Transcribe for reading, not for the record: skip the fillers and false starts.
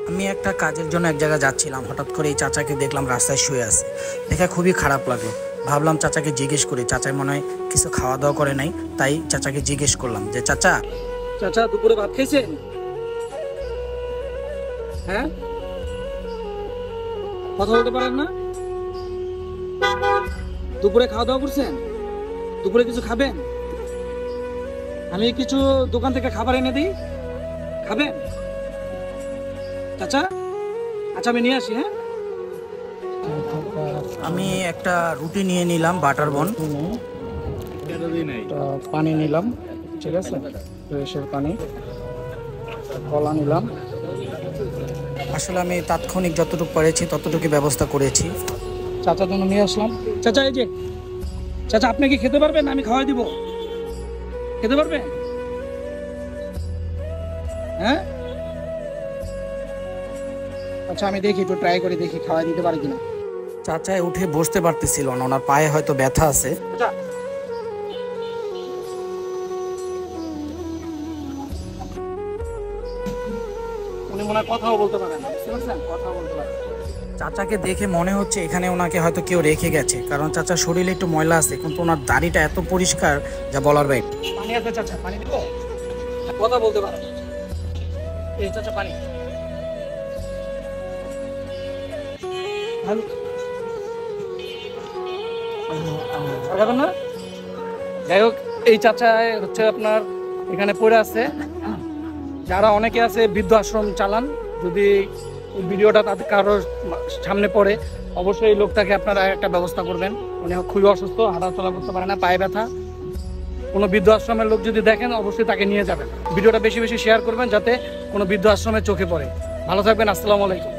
আমি একটা কাজের জন্য এক জায়গায় যাচ্ছিলাম, হঠাৎ করে এই চাচাকে দেখলাম রাস্তায় শুয়ে আছে। দেখে খুবই খারাপ লাগলো। ভাবলাম চাচাকে জিজ্ঞেস করি, চাচার মনে হয় কিছু খাওয়া দাওয়া করে নাই। তাই চাচাকে জিজ্ঞেস করলাম যে চাচা, চাচা দুপুরে ভাত খাইছেন? হ্যাঁ, কথা বলতে পারেন না? দুপুরে খাওয়া দাওয়া করছেন? দুপুরে কিছু খাবেন? আমি কিছু দোকান থেকে খাবার এনে দিই, খাবেন? চাচা আচ্ছা আমি নিয়ে আসি। হ্যাঁ, আমি একটা রুটি নিয়ে নিলাম, বাটার বন, পানি নিলাম, ঠিক আছে, ফ্রেশের পানি, কলা নিলাম। আসলে আমি তাৎক্ষণিক যতটুকু পেরেছি ততটুকু ব্যবস্থা করেছি। চাচার জন্য নিয়ে আসলাম। চাচা এই যে, চাচা আপনি কি খেতে পারবেন? আমি খাওয়াই দিব, খেতে পারবেন? হ্যাঁ আচ্ছা আমি দেখি, একটু ট্রাই করে দেখি খাওয়াই দিতে পারি কিনা। চাচায় উঠে বসতে পারতেছিল না, ওনার পায়ে হয়তো ব্যথা আছে। উনি মনে হয় কথাও বলতে পারেন না, বুঝতে পারছেন? কথাও বলতে পারেন। চাচাকে দেখে মনে হচ্ছে এখানে ওনাকে হয়তো কেউ রেখে গেছে, কারণ চাচার শরীরে একটু ময়লা আছে, কিন্তু ওনার দাড়িটা এত পরিষ্কার যা বলার বাইরে। পানি আছে চাচা, পানি দিব? কথা বলতে পারেন। এই চাচা পানি খাবেন না? যাই হোক, এই চাচা হচ্ছে আপনার এখানে পড়ে আছে। যারা অনেকে আছে বৃদ্ধ আশ্রম চালান, যদি এই ভিডিওটা তাদের কারোর সামনে পড়ে অবশ্যই এই লোকটাকে আপনারা একটা ব্যবস্থা করবেন। উনি খুবই অসুস্থ, হাঁটাচলা করতে পারে না, পায়ে ব্যথা। কোনো বৃদ্ধ আশ্রমের লোক যদি দেখেন অবশ্যই তাকে নিয়ে যাবেন। ভিডিওটা বেশি বেশি শেয়ার করবেন যাতে কোনো বৃদ্ধ আশ্রমের চোখে পড়ে। ভালো থাকবেন, আসসালামু আলাইকুম।